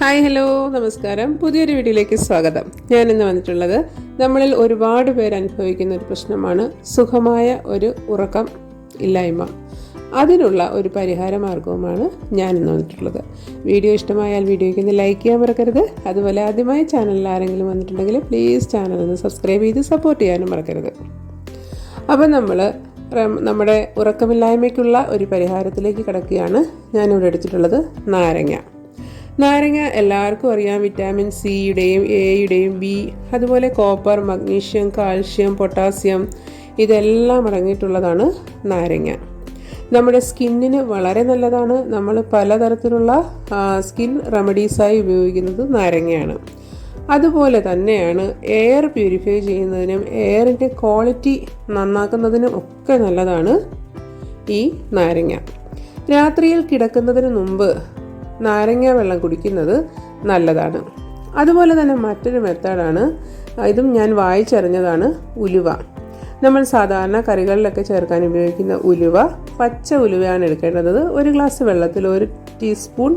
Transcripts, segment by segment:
Hi hello നമസ്കാരം. പുതിയൊരു വീഡിയോയിലേക്ക് സ്വാഗതം. ഞാൻ ഇന്ന് വന്നിട്ടുള്ളത് നമ്മളിൽ ഒരുപാട് പേര് അനുഭവിക്കുന്ന ഒരു പ്രശ്നമാണ് സുഖമായ ഒരു ഉറക്കം ഇല്ലായ്മ. അതിനുള്ള ഒരു പരിഹാര മാർഗവുമാണ് ഞാൻ ഇന്ന് വന്നിട്ടുള്ളത്. വീഡിയോ ഇഷ്ടമായാൽ വീഡിയോയ്ക്ക് ഒന്ന് ലൈക്ക് ചെയ്യാൻ മറക്കരുത്. അതുപോലെ ആദ്യമായി ചാനലിൽ ആരെങ്കിലും വന്നിട്ടുണ്ടെങ്കിൽ പ്ലീസ് ചാനൽ ഒന്ന് സബ്സ്ക്രൈബ് ചെയ്ത് സപ്പോർട്ട് ചെയ്യാനും മറക്കരുത്. അപ്പം നമ്മുടെ ഉറക്കമില്ലായ്മയ്ക്കുള്ള ഒരു പരിഹാരത്തിലേക്ക് കിടക്കുകയാണ്. ഞാനിവിടെ എടുത്തിട്ടുള്ളത് നാരങ്ങ എല്ലാവർക്കും അറിയാം. വിറ്റാമിൻ സിയുടെയും എയുടെയും ബി, അതുപോലെ കോപ്പർ, മഗ്നീഷ്യം, കാൽഷ്യം, പൊട്ടാസ്യം ഇതെല്ലാം അടങ്ങിയിട്ടുള്ളതാണ് നാരങ്ങ. നമ്മുടെ സ്കിന്നിന് വളരെ നല്ലതാണ്. നമ്മൾ പലതരത്തിലുള്ള സ്കിൻ റെമഡീസായി ഉപയോഗിക്കുന്നത് നാരങ്ങയാണ്. അതുപോലെ തന്നെയാണ് എയർ പ്യൂരിഫൈ ചെയ്യുന്നതിനും എയറിൻ്റെ ക്വാളിറ്റി നന്നാക്കുന്നതിനും ഒക്കെ നല്ലതാണ് ഈ നാരങ്ങ. രാത്രിയിൽ കിടക്കുന്നതിന് മുമ്പ് നാരങ്ങ വെള്ളം കുടിക്കുന്നത് നല്ലതാണ്. അതുപോലെ തന്നെ മറ്റൊരു മെത്തേഡാണ്, ഇതും ഞാൻ വായിച്ചറിഞ്ഞതാണ്, ഉലുവ. നമ്മൾ സാധാരണ കറികളിലൊക്കെ ചേർക്കാൻ ഉപയോഗിക്കുന്ന ഉലുവ, പച്ച ഉലുവയാണ് എടുക്കേണ്ടത്. ഒരു ഗ്ലാസ് വെള്ളത്തിൽ 1 ടീസ്പൂൺ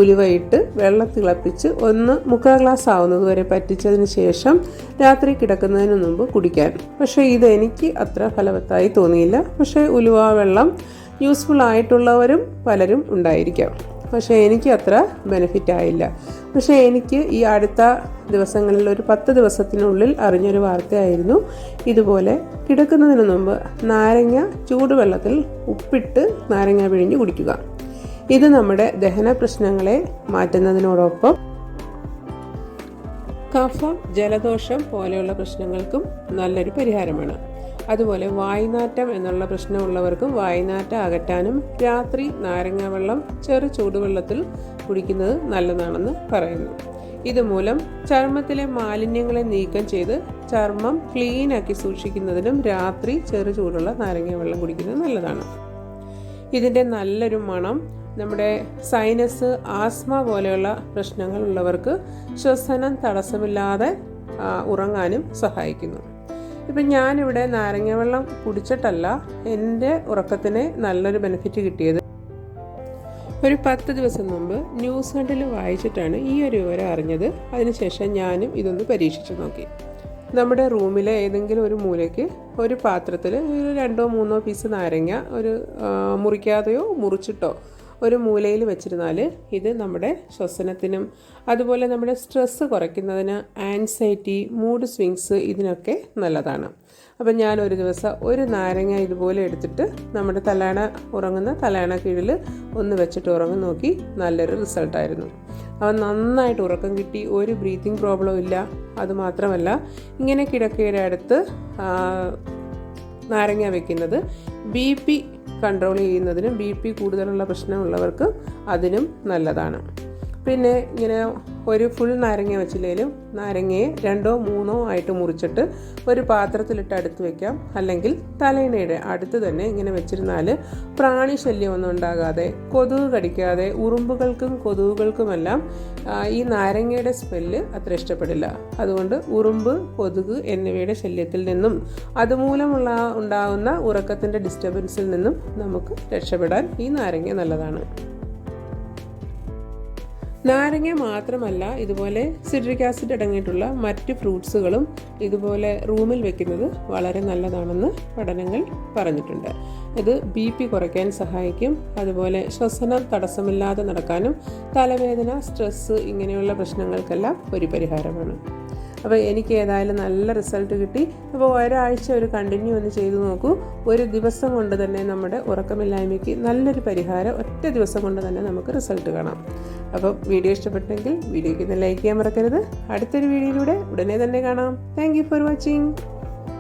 ഉലുവ ഇട്ട് വെള്ളം തിളപ്പിച്ച് 1/4 ഗ്ലാസ് ആവുന്നത് വരെ പറ്റിച്ചതിന് ശേഷം രാത്രി കിടക്കുന്നതിന് മുമ്പ് കുടിക്കാൻ. പക്ഷേ ഇത് എനിക്ക് അത്ര ഫലവത്തായി തോന്നിയില്ല. പക്ഷേ ഉലുവ വെള്ളം യൂസ്ഫുൾ ആയിട്ടുള്ളവരും പലരും ഉണ്ടായിരിക്കാം. പക്ഷേ എനിക്ക് അത്ര ബെനിഫിറ്റ് ആയില്ല. പക്ഷേ എനിക്ക് ഈ അടുത്ത ദിവസങ്ങളിൽ ഒരു 10 ദിവസത്തിനുള്ളിൽ അറിഞ്ഞൊരു വാർത്തയായിരുന്നു. ഇതുപോലെ കിടക്കുന്നതിന് മുമ്പ് നാരങ്ങ ചൂടുവെള്ളത്തിൽ ഉപ്പിട്ട് നാരങ്ങ പിഴിഞ്ഞ് കുടിക്കുക. ഇത് നമ്മുടെ ദഹന പ്രശ്നങ്ങളെ മാറ്റുന്നതിനോടൊപ്പം കഫം, ജലദോഷം പോലെയുള്ള പ്രശ്നങ്ങൾക്കും നല്ലൊരു പരിഹാരമാണ്. അതുപോലെ വായ്നാറ്റം എന്നുള്ള പ്രശ്നമുള്ളവർക്കും വായ്നാറ്റം അകറ്റാനും രാത്രി നാരങ്ങ വെള്ളം ചെറു ചൂടുവെള്ളത്തിൽ കുടിക്കുന്നത് നല്ലതാണെന്ന് പറയുന്നു. ഇതുമൂലം ചർമ്മത്തിലെ മാലിന്യങ്ങളെ നീക്കം ചെയ്ത് ചർമ്മം ക്ലീനാക്കി സൂക്ഷിക്കുന്നതിനും രാത്രി ചെറു ചൂടുള്ള നാരങ്ങ വെള്ളം കുടിക്കുന്നത് നല്ലതാണ്. ഇതിൻ്റെ നല്ലൊരു മണം നമ്മുടെ സൈനസ്, ആസ്മ പോലെയുള്ള പ്രശ്നങ്ങളുള്ളവർക്ക് ശ്വസനം തടസ്സമില്ലാതെ ഉറങ്ങാനും സഹായിക്കുന്നു. ഇപ്പം ഞാനിവിടെ നാരങ്ങ വെള്ളം കുടിച്ചിട്ടല്ല എൻ്റെ ഉറക്കത്തിന് നല്ലൊരു ബെനിഫിറ്റ് കിട്ടിയത്. ഒരു 10 ദിവസം മുമ്പ് ന്യൂസ് കണ്ടിൽ വായിച്ചിട്ടാണ് ഈ ഒരു വിവരം അറിഞ്ഞത്. അതിനുശേഷം ഞാനും ഇതൊന്ന് പരീക്ഷിച്ച് നോക്കി. നമ്മുടെ റൂമിലെ ഏതെങ്കിലും ഒരു മൂലയ്ക്ക് ഒരു പാത്രത്തിൽ 2-3 പീസ് നാരങ്ങ മുറിക്കാതെയോ മുറിച്ചിട്ടോ ഒരു മൂലയിൽ വെച്ചിരുന്നാൽ ഇത് നമ്മുടെ ശ്വസനത്തിനും അതുപോലെ നമ്മുടെ സ്ട്രെസ്സ് കുറയ്ക്കുന്നതിന്, ആൻസൈറ്റി, മൂഡ് സ്വിങ്സ് ഇതിനൊക്കെ നല്ലതാണ്. അപ്പം ഞാൻ ഒരു ദിവസം ഒരു നാരങ്ങ ഇതുപോലെ എടുത്തിട്ട് നമ്മുടെ ഉറങ്ങുന്ന തലയണ കീഴിൽ ഒന്ന് വെച്ചിട്ട് ഉറങ്ങി നോക്കി. നല്ലൊരു റിസൾട്ടായിരുന്നു. അവൻ നന്നായിട്ട് ഉറക്കം കിട്ടി. ഒരു ബ്രീത്തിങ് പ്രോബ്ലം ഇല്ല. അതുമാത്രമല്ല, ഇങ്ങനെ കിടക്കയുടെ അടുത്ത് നാരങ്ങ വെക്കുന്നത് BP കൺട്രോൾ ചെയ്യുന്നതിനും BP കൂടുതലുള്ള പ്രശ്നമുള്ളവർക്ക് അതിനും നല്ലതാണ്. പിന്നെ ഇങ്ങനെ ഒരു ഫുൾ നാരങ്ങ വെച്ചില്ലെങ്കിലും നാരങ്ങയെ 2-3 ആയിട്ട് മുറിച്ചിട്ട് ഒരു പാത്രത്തിലിട്ട് അടുത്ത് വയ്ക്കാം. അല്ലെങ്കിൽ തലയിണയുടെ അടുത്ത് തന്നെ ഇങ്ങനെ വെച്ചിരുന്നാൽ പ്രാണിശല്യമൊന്നും ഉണ്ടാകാതെ, കൊതുക് കടിക്കാതെ, ഉറുമ്പുകൾക്കും കൊതുകുകൾക്കുമെല്ലാം ഈ നാരങ്ങയുടെ സ്മെല്ല് അത്ര ഇഷ്ടപ്പെടില്ല. അതുകൊണ്ട് ഉറുമ്പ്, കൊതുക് എന്നിവയുടെ ശല്യത്തിൽ നിന്നും അതുമൂലമുള്ള ഉണ്ടാകുന്ന ഉറക്കത്തിൻ്റെ ഡിസ്റ്റർബൻസിൽ നിന്നും നമുക്ക് രക്ഷപ്പെടാൻ ഈ നാരങ്ങ നല്ലതാണ്. നാരങ്ങ മാത്രമല്ല, ഇതുപോലെ സിട്രിക് ആസിഡ് അടങ്ങിയിട്ടുള്ള മറ്റ് ഫ്രൂട്ട്സുകളും ഇതുപോലെ റൂമിൽ വെക്കുന്നത് വളരെ നല്ലതാണെന്ന് പഠനങ്ങൾ പറഞ്ഞിട്ടുണ്ട്. ഇത് BP കുറയ്ക്കാൻ സഹായിക്കും. അതുപോലെ ശ്വസനം തടസ്സമില്ലാതെ നടക്കാനും തലവേദന, സ്ട്രെസ്സ് ഇങ്ങനെയുള്ള പ്രശ്നങ്ങൾക്കെല്ലാം ഒരു പരിഹാരമാണ്. അപ്പോൾ എനിക്ക് ഏതായാലും നല്ല റിസൾട്ട് കിട്ടി. അപ്പോൾ ഒരാഴ്ച കണ്ടിന്യൂ ഒന്ന് ചെയ്തു നോക്കൂ. ഒരു ദിവസം കൊണ്ട് തന്നെ നമ്മുടെ ഉറക്കമില്ലായ്മയ്ക്ക് നല്ലൊരു പരിഹാരം ഒറ്റ ദിവസം കൊണ്ട് തന്നെ നമുക്ക് റിസൾട്ട് കാണാം. അപ്പോൾ വീഡിയോ ഇഷ്ടപ്പെട്ടെങ്കിൽ വീഡിയോയ്ക്ക് ഒന്ന് ലൈക്ക് ചെയ്യാൻ മറക്കരുത്. അടുത്തൊരു വീഡിയോയിലൂടെ ഉടനെ തന്നെ കാണാം. Thank you for watching.